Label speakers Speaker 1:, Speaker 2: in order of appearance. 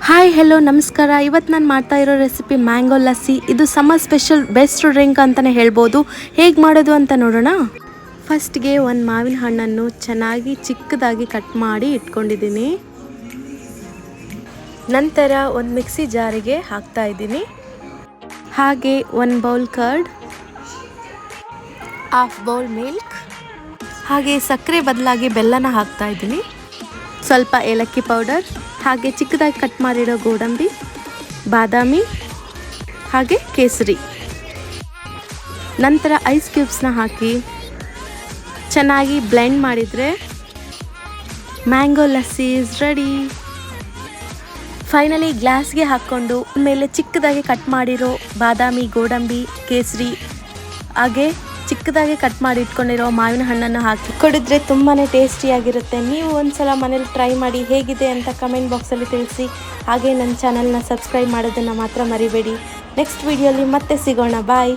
Speaker 1: Hi hello ನಮಸ್ಕಾರ. ಇವತ್ತು ನಾನು ಮಾಡ್ತಾ ಇರೋ ರೆಸಿಪಿ ಮ್ಯಾಂಗೋ ಲಸ್ಸಿ. ಇದು ಸಮ್ಮರ್ ಸ್ಪೆಷಲ್ ಬೆಸ್ಟ್ ಡ್ರಿಂಕ್ ಅಂತಲೇ ಹೇಳ್ಬೋದು. ಹೇಗೆ ಮಾಡೋದು ಅಂತ ನೋಡೋಣ. ಫಸ್ಟ್ಗೆ ಒಂದು ಮಾವಿನ ಹಣ್ಣನ್ನು ಚೆನ್ನಾಗಿ ಚಿಕ್ಕದಾಗಿ ಕಟ್ ಮಾಡಿ ಇಟ್ಕೊಂಡಿದ್ದೀನಿ. ನಂತರ ಒಂದು ಮಿಕ್ಸಿ ಜಾರಿಗೆ ಹಾಕ್ತಾ ಇದ್ದೀನಿ. ಹಾಗೆ 1 bowl curd, half bowl milk, ಹಾಗೆ ಸಕ್ಕರೆ ಬದಲಾಗಿ ಬೆಲ್ಲನ ಹಾಕ್ತಾ ಇದ್ದೀನಿ. ಸ್ವಲ್ಪ ಏಲಕ್ಕಿ ಪೌಡರ್, ಹಾಗೆ ಚಿಕ್ಕದಾಗಿ ಕಟ್ ಮಾಡಿರೋ ಗೋಡಂಬಿ, ಬಾದಾಮಿ, ಹಾಗೆ ಕೇಸರಿ. ನಂತರ ಐಸ್ ಕ್ಯೂಬ್ಸ್ನ ಹಾಕಿ ಚೆನ್ನಾಗಿ ಬ್ಲೆಂಡ್ ಮಾಡಿದರೆ mango lassi is ready. Finally ಗ್ಲಾಸ್ಗೆ ಹಾಕ್ಕೊಂಡು ಮೇಲೆ ಚಿಕ್ಕದಾಗಿ ಕಟ್ ಮಾಡಿರೋ ಬಾದಾಮಿ, ಗೋಡಂಬಿ, ಕೇಸರಿ, ಹಾಗೆ ಚಿಕ್ಕದಾಗಿ ಕಟ್ ಮಾಡಿ ಇಟ್ಕೊಂಡಿರೋ ಮಾವಿನ ಹಣ್ಣನ್ನು ಹಾಕಿ ಕುಡಿದ್ರೆ ತುಂಬಾ ಟೇಸ್ಟಿಯಾಗಿರುತ್ತೆ. ನೀವು ಒಂದ್ಸಲ ಮನೇಲಿ ಟ್ರೈ ಮಾಡಿ ಹೇಗಿದೆ ಅಂತ ಕಮೆಂಟ್ ಬಾಕ್ಸಲ್ಲಿ ತಿಳಿಸಿ. ಹಾಗೆ ನನ್ನ ಚಾನಲ್ನ ಸಬ್ಸ್ಕ್ರೈಬ್ ಮಾಡೋದನ್ನು ಮಾತ್ರ ಮರಿಬೇಡಿ. ನೆಕ್ಸ್ಟ್ ವಿಡಿಯೋಲಿ ಮತ್ತೆ ಸಿಗೋಣ. ಬಾಯ್.